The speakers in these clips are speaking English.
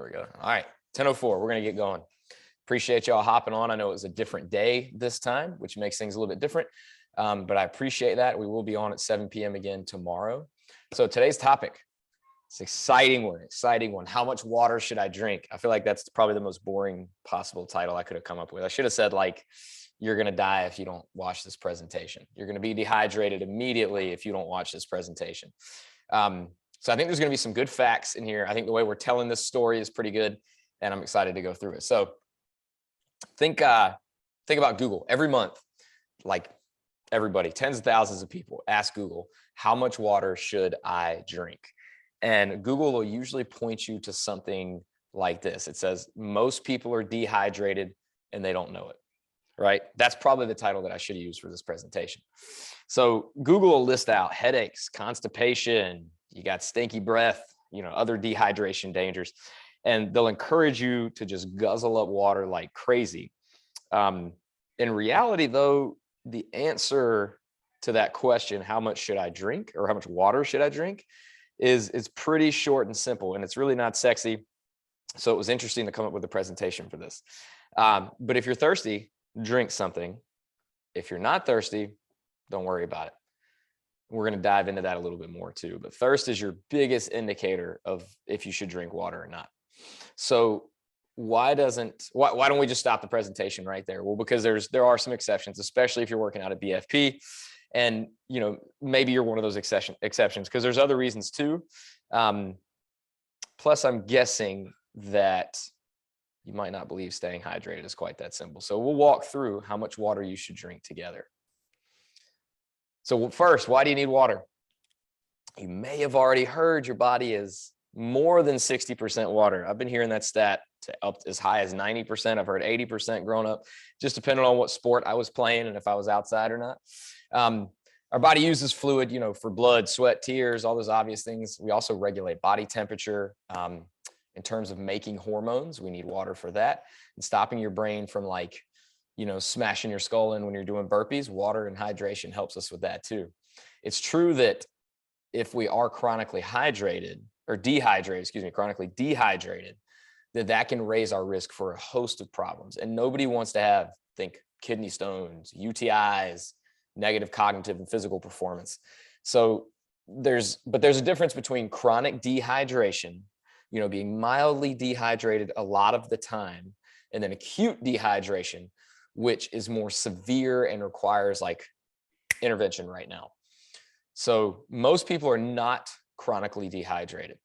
There we go. All right, 10:04. We're going to get going. Appreciate y'all hopping on. I know it was a different day this time, which makes things a little bit different, but I appreciate that. We will be on at 7 p.m. again tomorrow. So today's topic, it's an exciting one. How much water should I drink? I feel like that's probably the most boring possible title I could have come up with. I should have said, like, you're going to die if you don't watch this presentation. You're going to be dehydrated immediately if you don't watch this presentation. So I think there's going to be some good facts in here. I think the way we're telling this story is pretty good, and I'm excited to go through it. So think about Google. Every month, like everybody, tens of thousands of people ask Google, how much water should I drink? And Google will usually point you to something like this. It says, most people are dehydrated and they don't know it, right? That's probably the title that I should have used for this presentation. So Google will list out headaches, constipation, you got stinky breath, other dehydration dangers, and they'll encourage you to just guzzle up water like crazy. In reality, though, the answer to that question, how much should I drink or how much water should I drink, is pretty short and simple, and it's really not sexy. So it was interesting to come up with a presentation for this. But if you're thirsty, drink something. If you're not thirsty, don't worry about it. We're going to dive into that a little bit more too, but thirst is your biggest indicator of if you should drink water or not. So why don't we just stop the presentation right there? Well, because there are some exceptions, especially if you're working out at BFP, and maybe you're one of those exceptions, because there's other reasons too. Plus, I'm guessing that you might not believe staying hydrated is quite that simple. So we'll walk through how much water you should drink together. So first, why do you need water? You may have already heard your body is more than 60% water. I've been hearing that stat to up as high as 90%. I've heard 80% growing up, just depending on what sport I was playing and if I was outside or not. Our body uses fluid, for blood, sweat, tears, all those obvious things. We also regulate body temperature. In terms of making hormones, we need water for that. And stopping your brain from smashing your skull in when you're doing burpees, water and hydration helps us with that too. It's true that if we are chronically dehydrated, that can raise our risk for a host of problems. And nobody wants to think kidney stones, UTIs, negative cognitive and physical performance. So there's a difference between chronic dehydration, being mildly dehydrated a lot of the time, and then acute dehydration, which is more severe and requires intervention right now. So most people are not chronically dehydrated.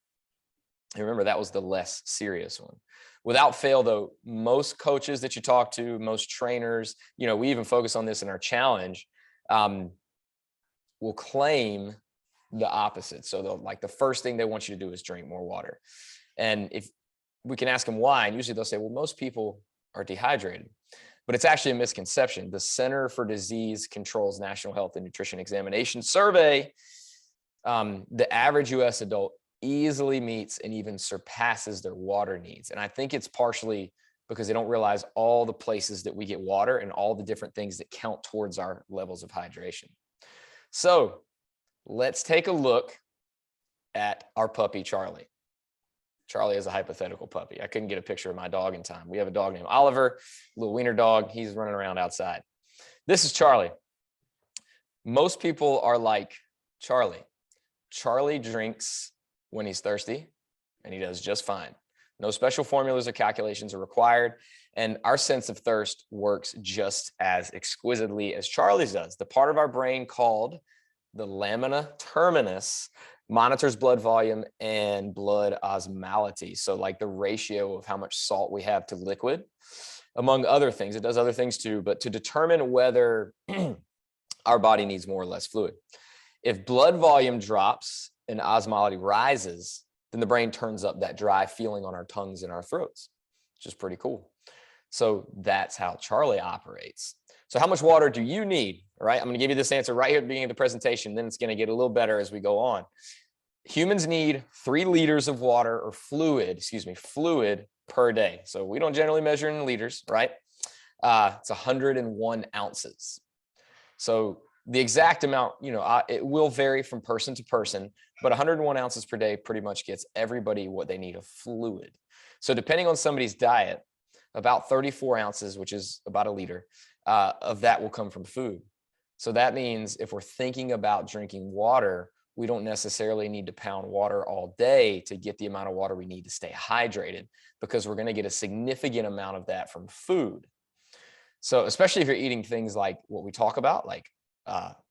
And remember, that was the less serious one. Without fail, though, most coaches that you talk to, most trainers, we even focus on this in our challenge, will claim the opposite. So the first thing they want you to do is drink more water. And if we can ask them why, and usually they'll say, well, most people are dehydrated. But it's actually a misconception. The Center for Disease Control's National Health and Nutrition Examination Survey, the average US adult easily meets and even surpasses their water needs. And I think it's partially because they don't realize all the places that we get water and all the different things that count towards our levels of hydration. So let's take a look at our puppy, Charlie. Charlie is a hypothetical puppy. I couldn't get a picture of my dog in time. We have a dog named Oliver, little wiener dog. He's running around outside. This is Charlie. Most people are like Charlie. Charlie drinks when he's thirsty, and he does just fine. No special formulas or calculations are required, and our sense of thirst works just as exquisitely as Charlie's does. The part of our brain called the lamina terminus monitors blood volume and blood osmolality. So the ratio of how much salt we have to liquid, among other things. It does other things too, but to determine whether our body needs more or less fluid. If blood volume drops and osmolality rises, then the brain turns up that dry feeling on our tongues and our throats, which is pretty cool. So that's how Charlie operates. So how much water do you need? All right, I'm going to give you this answer right here at the beginning of the presentation. Then it's going to get a little better as we go on. Humans need 3 liters of water or fluid per day. So we don't generally measure in liters, right? It's 101 ounces. So the exact amount, it will vary from person to person, but 101 ounces per day pretty much gets everybody what they need of fluid. So depending on somebody's diet, about 34 ounces, which is about a liter, of that will come from food. So that means if we're thinking about drinking water, we don't necessarily need to pound water all day to get the amount of water we need to stay hydrated, because we're going to get a significant amount of that from food. So especially if you're eating things like what we talk about, like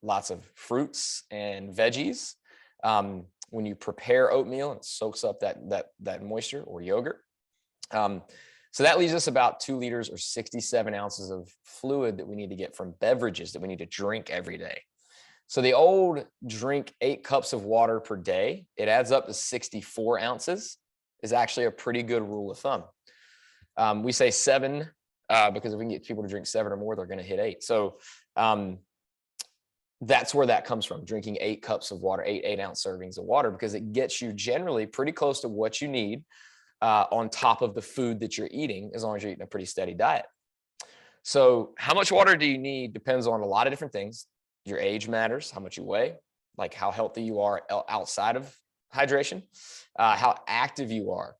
lots of fruits and veggies, when you prepare oatmeal, it soaks up that moisture, or yogurt. So that leaves us about 2 liters or 67 ounces of fluid that we need to get from beverages that we need to drink every day. So the old drink 8 cups of water per day, it adds up to 64 ounces, is actually a pretty good rule of thumb. We say 7 because if we can get people to drink 7 or more, they're going to hit 8. So that's where that comes from, drinking 8 cups of water, 8-ounce servings of water, because it gets you generally pretty close to what you need on top of the food that you're eating, as long as you're eating a pretty steady diet. So how much water do you need depends on a lot of different things. Your age matters, how much you weigh, like how healthy you are outside of hydration, how active you are.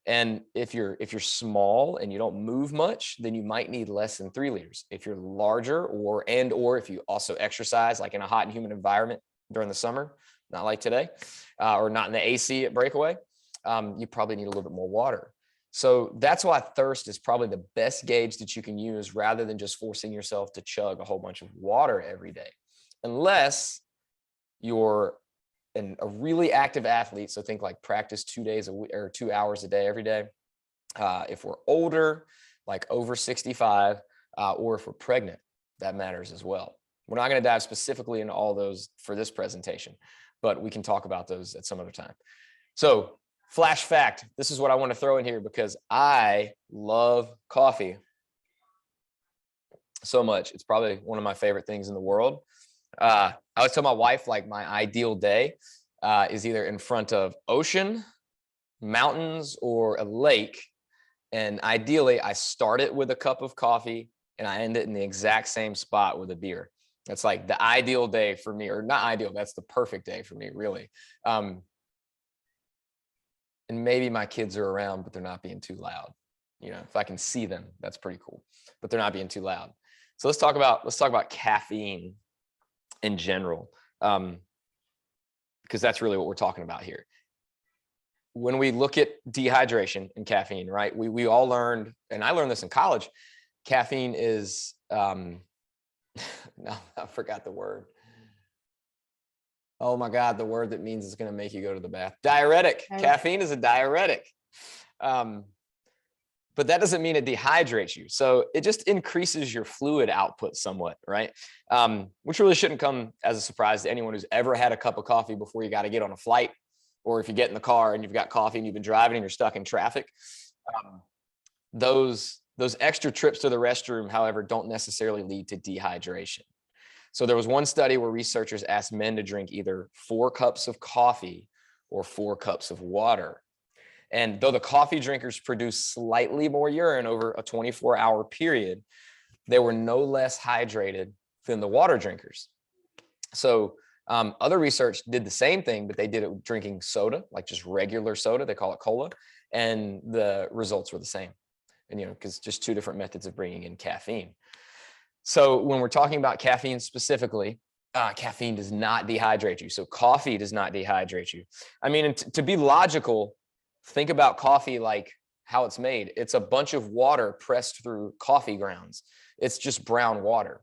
And if you're small and you don't move much, then you might need less than 3 liters. If you're larger, or if you also exercise, like in a hot and humid environment during the summer, not like today, or not in the AC at breakaway, you probably need a little bit more water. So that's why thirst is probably the best gauge that you can use, rather than just forcing yourself to chug a whole bunch of water every day, unless you're a really active athlete. So think like practice 2 days a week, or 2 hours a day every day. If we're older, like over 65, or if we're pregnant, that matters as well. We're not going to dive specifically into all those for this presentation, but we can talk about those at some other time. So flash fact, this is what I want to throw in here, because I love coffee so much. It's probably one of my favorite things in the world. I always tell my wife, like, my ideal day is either in front of ocean, mountains, or a lake. And ideally, I start it with a cup of coffee and I end it in the exact same spot with a beer. That's like the ideal day for me, or not ideal, that's the perfect day for me, really. And maybe my kids are around, but they're not being too loud. You know, if I can see them, that's pretty cool, but they're not being too loud. So let's talk about caffeine in general, because that's really what we're talking about here. When we look at dehydration and caffeine, right? We all learned, and I learned this in college, caffeine is, no, I forgot the word. Oh my God, the word that means it's going to make you go to the bath. Diuretic. Caffeine is a diuretic. But that doesn't mean it dehydrates you. So it just increases your fluid output somewhat, right? Which really shouldn't come as a surprise to anyone who's ever had a cup of coffee before you got to get on a flight, or if you get in the car and you've got coffee and you've been driving and you're stuck in traffic. Those extra trips to the restroom, however, don't necessarily lead to dehydration. So there was one study where researchers asked men to drink either 4 cups of coffee or 4 cups of water. And though the coffee drinkers produced slightly more urine over a 24-hour period, they were no less hydrated than the water drinkers. So other research did the same thing, but they did it drinking soda, like just regular soda. They call it cola. And the results were the same. And, you know, because just 2 different methods of bringing in caffeine. So when we're talking about caffeine specifically, caffeine does not dehydrate you. So coffee does not dehydrate you. I mean, to be logical, think about coffee like how it's made. It's a bunch of water pressed through coffee grounds. It's just brown water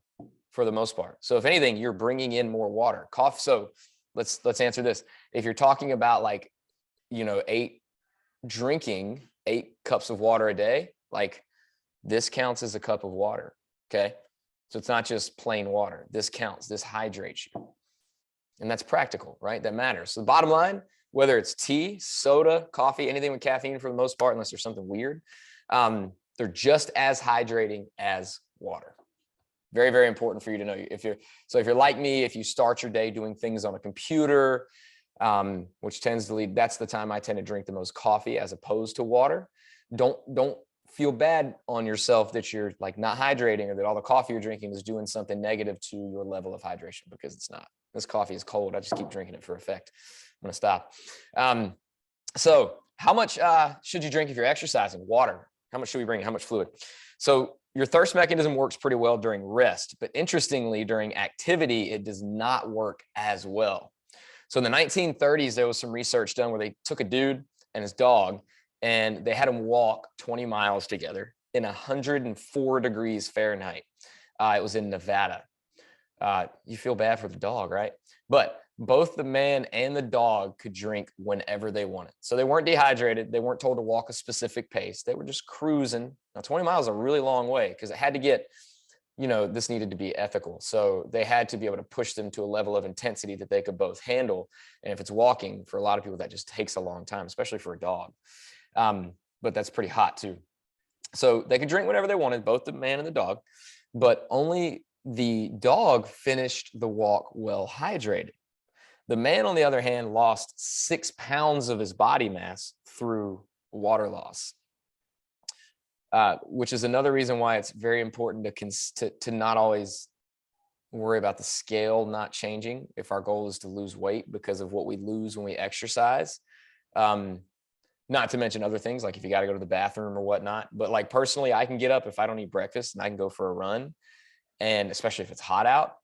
for the most part. So if anything, you're bringing in more water. So let's answer this. If you're talking about, like, you know, drinking 8 cups of water a day, like, this counts as a cup of water. Okay. So it's not just plain water. This counts. This hydrates you. And that's practical, right? That matters. So the bottom line, whether it's tea, soda, coffee, anything with caffeine for the most part, unless there's something weird, they're just as hydrating as water. Very, very important for you to know. If you're like me, if you start your day doing things on a computer, which tends to lead, that's the time I tend to drink the most coffee as opposed to water. Don't feel bad on yourself that you're, like, not hydrating, or that all the coffee you're drinking is doing something negative to your level of hydration, because it's not. This coffee is cold. I just keep drinking it for effect. I'm gonna stop. So how much should you drink if you're exercising? Water. How much should we bring? How much fluid? So your thirst mechanism works pretty well during rest, but interestingly, during activity, it does not work as well. So in the 1930s, there was some research done where they took a dude and his dog, and they had him walk 20 miles together in 104 degrees Fahrenheit. It was in Nevada. You feel bad for the dog, right? But both the man and the dog could drink whenever they wanted. So they weren't dehydrated. They weren't told to walk a specific pace. They were just cruising. Now, 20 miles is a really long way because it had to get, this needed to be ethical. So they had to be able to push them to a level of intensity that they could both handle. And if it's walking, for a lot of people, that just takes a long time, especially for a dog. But that's pretty hot too. So they could drink whenever they wanted, both the man and the dog, but only the dog finished the walk well hydrated. The man, on the other hand, lost 6 pounds of his body mass through water loss, which is another reason why it's very important to not always worry about the scale not changing if our goal is to lose weight because of what we lose when we exercise. Not to mention other things, like if you got to go to the bathroom or whatnot. But like personally, I can get up if I don't eat breakfast and I can go for a run, and especially if it's hot out.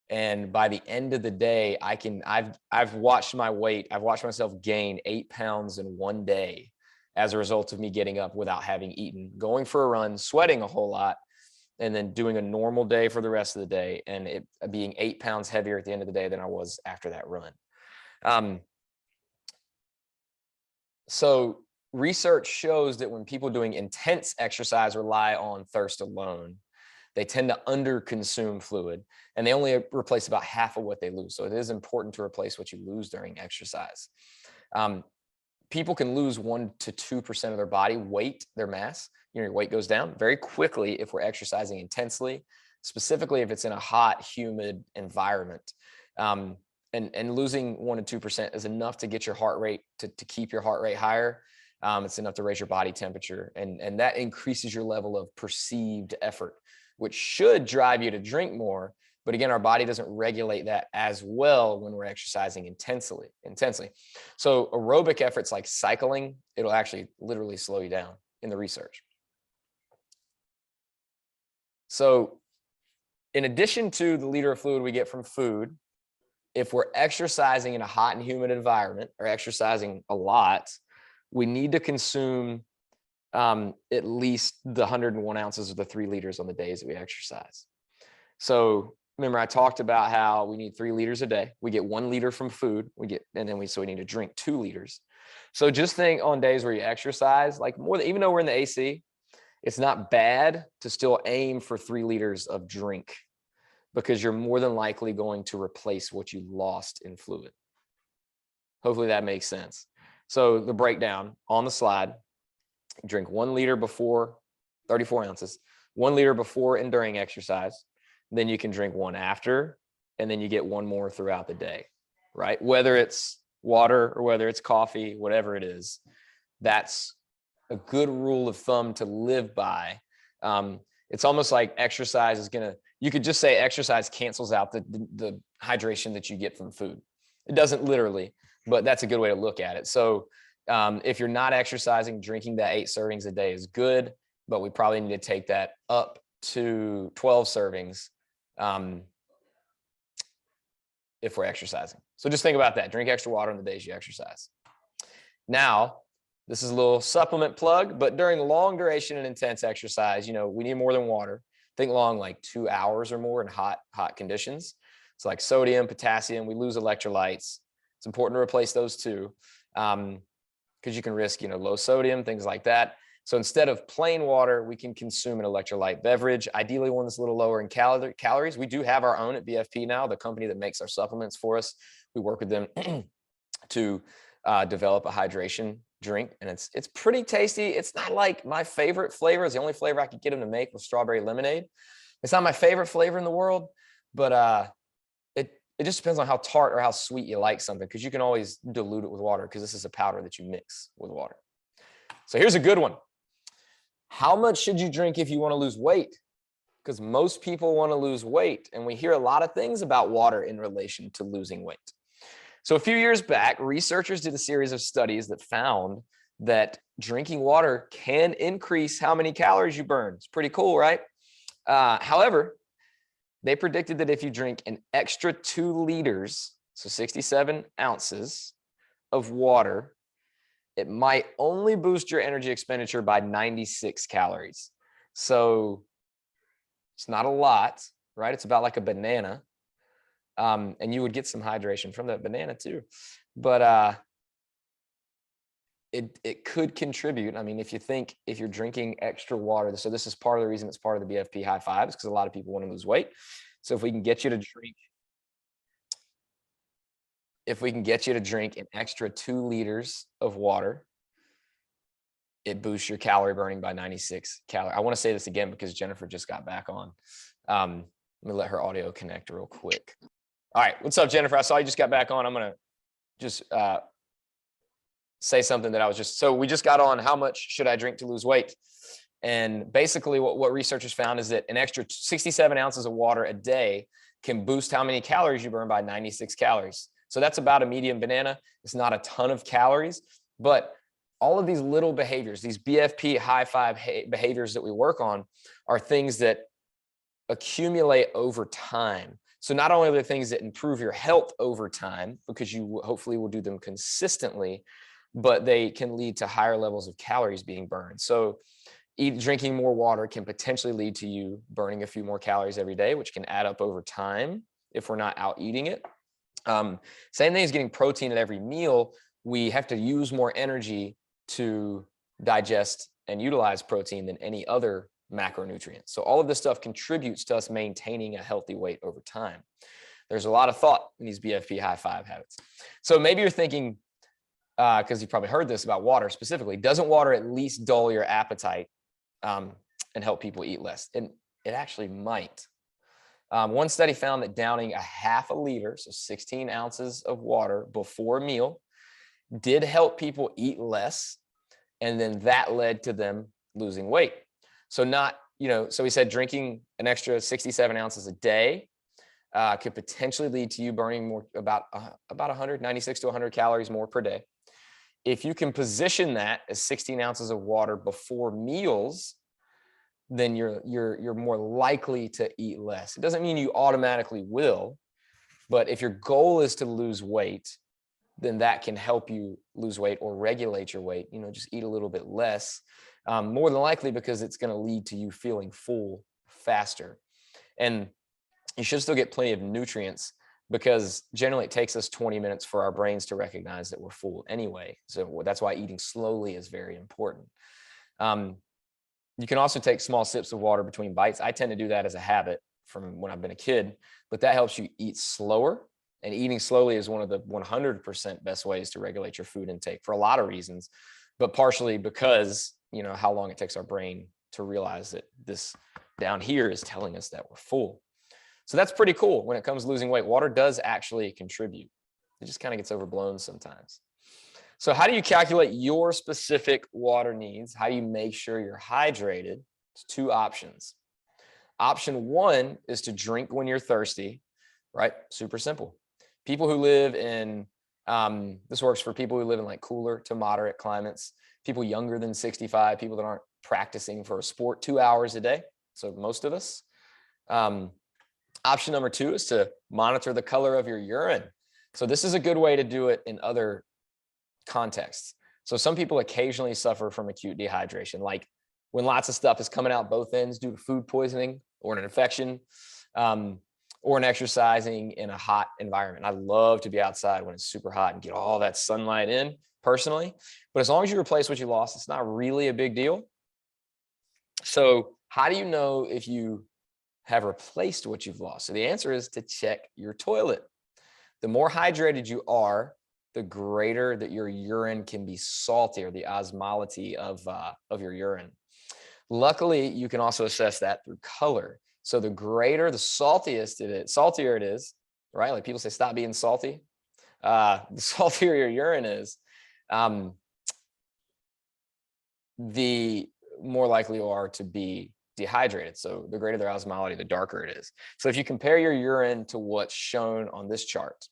And by the end of the day, I've watched my weight. I've watched myself gain 8 pounds in one day as a result of me getting up without having eaten, going for a run, sweating a whole lot, and then doing a normal day for the rest of the day, and it being 8 pounds heavier at the end of the day than I was after that run. So research shows that when people doing intense exercise rely on thirst alone, they tend to underconsume fluid, and they only replace about half of what they lose. So it is important to replace what you lose during exercise. People can lose 1 to 2% of their body weight, their mass. Your weight goes down very quickly if we're exercising intensely, specifically if it's in a hot, humid environment. And losing 1 to 2% is enough to get your heart rate to keep your heart rate higher. It's enough to raise your body temperature, and that increases your level of perceived effort, which should drive you to drink more. But again, our body doesn't regulate that as well when we're exercising intensely. So aerobic efforts like cycling, it'll actually literally slow you down in the research. So in addition to the liter of fluid we get from food, if we're exercising in a hot and humid environment or exercising a lot, we need to consume at least the 101 ounces of the 3 liters on the days that we exercise. So remember, I talked about how we need 3 liters a day. We get 1 liter from food. We need to drink 2 liters. So just think on days where you exercise, like even though we're in the AC, it's not bad to still aim for 3 liters of drink, because you're more than likely going to replace what you lost in fluid. Hopefully that makes sense. So the breakdown on the slide: drink 1 liter before, 34 ounces, 1 liter before and during exercise. Then you can drink 1 after, and then you get 1 more throughout the day, right? Whether it's water or whether it's coffee, whatever it is, that's a good rule of thumb to live by. It's almost like exercise is you could just say exercise cancels out the hydration that you get from food. It doesn't literally, but that's a good way to look at it. So if you're not exercising, drinking that 8 servings a day is good, but we probably need to take that up to 12 servings if we're exercising. So just think about that. Drink extra water on the days you exercise. Now, this is a little supplement plug, but during long duration and intense exercise, we need more than water. Think long, like 2 hours or more in hot conditions. So like sodium, potassium, we lose electrolytes. It's important to replace those too, because you can risk, low sodium, things like that. So instead of plain water, we can consume an electrolyte beverage, ideally one that's a little lower in calories. We do have our own at BFP now, the company that makes our supplements for us. We work with them to develop a hydration drink, and it's pretty tasty. It's not like my favorite flavor. It's the only flavor I could get them to make was strawberry lemonade. It's not my favorite flavor in the world, but it just depends on how tart or how sweet you like something, because you can always dilute it with water, because this is a powder that you mix with water. So here's a good one. How much should you drink if you want to lose weight? because most people want to lose weight, and we hear a lot of things about water in relation to losing weight. So a few years back, researchers did a series of studies that found that drinking water can increase how many calories you burn. It's pretty cool, right? However, they predicted that if you drink an extra 2 liters, so 67 ounces of water, it might only boost your energy expenditure by 96 calories. So it's not a lot, right? It's about like a banana. And you would get some hydration from that banana too. But it could contribute. I mean, if you're drinking extra water, so this is part of the reason it's part of the BFP high fives, because a lot of people want to lose weight. So if we can get you to drink an extra 2 liters of water, it boosts your calorie burning by 96 calories. I want to say this again because Jennifer just got back on. Let me let her audio connect real quick. All right, what's up, Jennifer? I saw you just got back on. I'm gonna just say something that so we just got on, how much should I drink to lose weight? And basically what researchers found is that an extra 67 ounces of water a day can boost how many calories you burn by 96 calories. So that's about a medium banana. It's not a ton of calories, but all of these little behaviors, these BFP high five behaviors that we work on, are things that accumulate over time. So not only are they things that improve your health over time, because you hopefully will do them consistently, but they can lead to higher levels of calories being burned. So drinking more water can potentially lead to you burning a few more calories every day, which can add up over time if we're not out eating it. Same thing as getting protein at every meal. We have to use more energy to digest and utilize protein than any other macronutrients. So all of this stuff contributes to us maintaining a healthy weight over time. There's a lot of thought in these BFP high five habits. So maybe you're thinking, because you've probably heard this about water specifically, doesn't water at least dull your appetite and help people eat less? And it actually might. One study found that downing a half a liter, so 16 ounces of water before a meal, did help people eat less. And then that led to them losing weight. So so we said drinking an extra 67 ounces a day could potentially lead to you burning more, about 196 to 100 calories more per day. If you can position that as 16 ounces of water before meals, then you're more likely to eat less. It doesn't mean you automatically will, but if your goal is to lose weight, then that can help you lose weight or regulate your weight. Just eat a little bit less, more than likely, because it's going to lead to you feeling full faster. And you should still get plenty of nutrients, because generally it takes us 20 minutes for our brains to recognize that we're full anyway. So that's why eating slowly is very important. You can also take small sips of water between bites. I tend to do that as a habit from when I've been a kid, but that helps you eat slower. And eating slowly is one of the 100% best ways to regulate your food intake for a lot of reasons, but partially because, how long it takes our brain to realize that this down here is telling us that we're full. So that's pretty cool. When it comes to losing weight, water does actually contribute. It just kind of gets overblown sometimes. So how do you calculate your specific water needs? How do you make sure you're hydrated? It's 2 options. Option 1 is to drink when you're thirsty, right? Super simple. People who live in, this works for people who live in like cooler to moderate climates, people younger than 65, people that aren't practicing for a sport 2 hours a day. So most of us. Option number 2 is to monitor the color of your urine. So this is a good way to do it in other contexts. So some people occasionally suffer from acute dehydration, like when lots of stuff is coming out both ends due to food poisoning or an infection, or an exercising in a hot environment. I love to be outside when it's super hot and get all that sunlight in personally, but as long as you replace what you lost, it's not really a big deal. So how do you know if you have replaced what you've lost? So the answer is to check your toilet. The more hydrated you are, the greater that your urine can be salty, or the osmolality of your urine. Luckily, you can also assess that through color. So the saltier it is, right? Like people say, stop being salty. The saltier your urine is, the more likely you are to be dehydrated. So the greater their osmolality, the darker it is. So if you compare your urine to what's shown on this chart,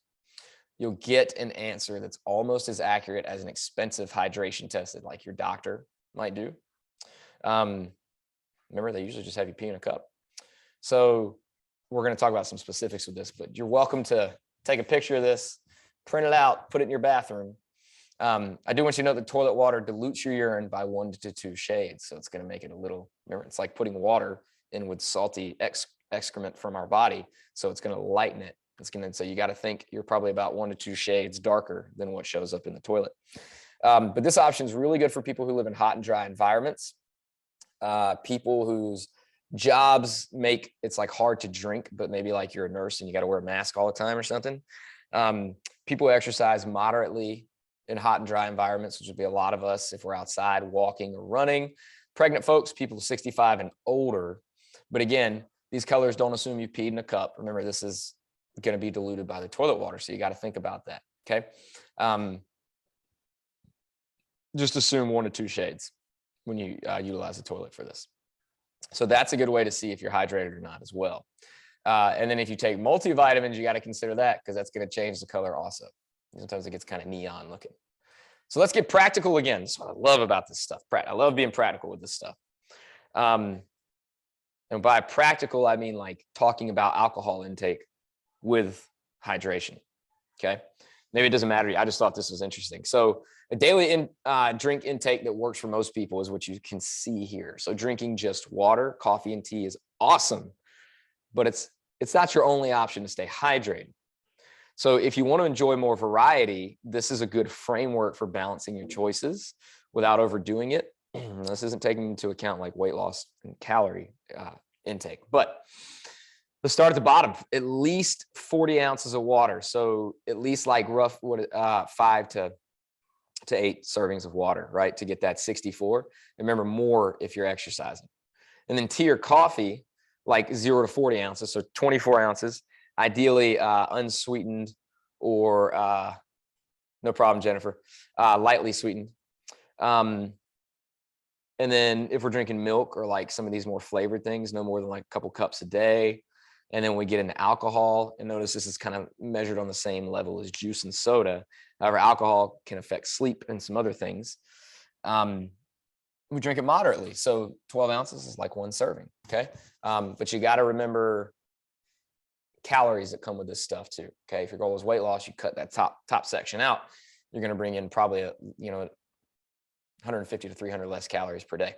you'll get an answer that's almost as accurate as an expensive hydration test that like your doctor might do. Remember, they usually just have you pee in a cup. So we're going to talk about some specifics with this, but you're welcome to take a picture of this, print it out, put it in your bathroom. I do want you to know that toilet water dilutes your urine by 1 to 2 shades. So it's going to make it a little, remember, it's like putting water in with salty excrement from our body. So it's going to lighten it. So you got to think you're probably about 1 to 2 shades darker than what shows up in the toilet. But this option is really good for people who live in hot and dry environments, people whose jobs make it's like hard to drink, but maybe like you're a nurse and you got to wear a mask all the time or something. People who exercise moderately in hot and dry environments, which would be a lot of us if we're outside walking or running, pregnant folks, people 65 and older. But again, these colors don't assume you peed in a cup. Remember, this is going to be diluted by the toilet water. So you got to think about that. Okay. Just assume 1 to 2 shades when you utilize the toilet for this. So that's a good way to see if you're hydrated or not as well. And then if you take multivitamins, you got to consider that because that's going to change the color also. Sometimes it gets kind of neon looking. So let's get practical again. That's what I love about this stuff. I love being practical with this stuff. And by practical, I mean like talking about alcohol intake with hydration. Okay. Maybe it doesn't matter to you. I just thought this was interesting. So a daily drink intake that works for most people is what you can see here. So drinking just water, coffee, and tea is awesome, but it's not your only option to stay hydrated. So if you want to enjoy more variety, this is a good framework for balancing your choices without overdoing it. This isn't taking into account like weight loss and calorie intake, but let's start at the bottom. At least 40 ounces of water. So at least like 5 to 8 servings of water, right? To get that 64. Remember, more if you're exercising. And then tea or coffee, like 0 to 40 ounces. So 24 ounces, ideally unsweetened or no problem, Jennifer, lightly sweetened. And then if we're drinking milk or like some of these more flavored things, no more than like a couple cups a day. And then we get into alcohol, and notice this is kind of measured on the same level as juice and soda. However, alcohol can affect sleep and some other things. We drink it moderately. So 12 ounces is like 1 serving. Okay. But you got to remember calories that come with this stuff too. Okay. If your goal is weight loss, you cut that top section out. You're going to bring in probably 150 to 300 less calories per day.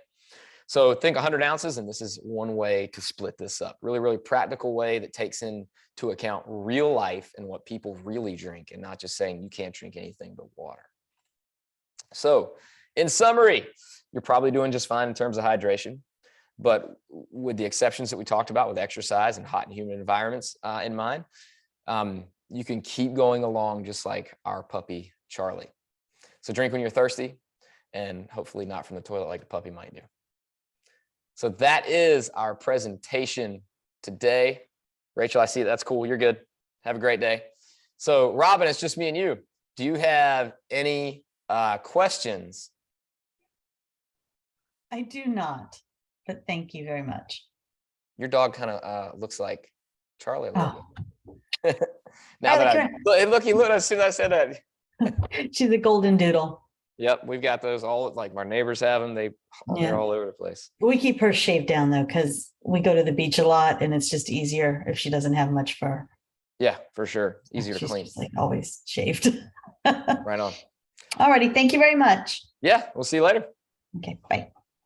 So think 100 ounces, and this is one way to split this up. Really, really practical way that takes into account real life and what people really drink, and not just saying you can't drink anything but water. So in summary, you're probably doing just fine in terms of hydration, but with the exceptions that we talked about with exercise and hot and humid environments in mind, you can keep going along just like our puppy, Charlie. So drink when you're thirsty, and hopefully not from the toilet like the puppy might do. So that is our presentation today. Rachel, I see that's cool. You're good. Have a great day. So Robin, it's just me and you. Do you have any questions? I do not, but thank you very much. Your dog kind of looks like Charlie a little bit. Look, he looked as soon as I said that. She's a golden doodle. Yep, we've got those all, like my neighbors have them. They're all over the place. We keep her shaved down though, because we go to the beach a lot, and it's just easier if she doesn't have much fur. Yeah, for sure. Easier to clean. She's like always shaved. Right on. All righty. Thank you very much. Yeah, we'll see you later. Okay, bye.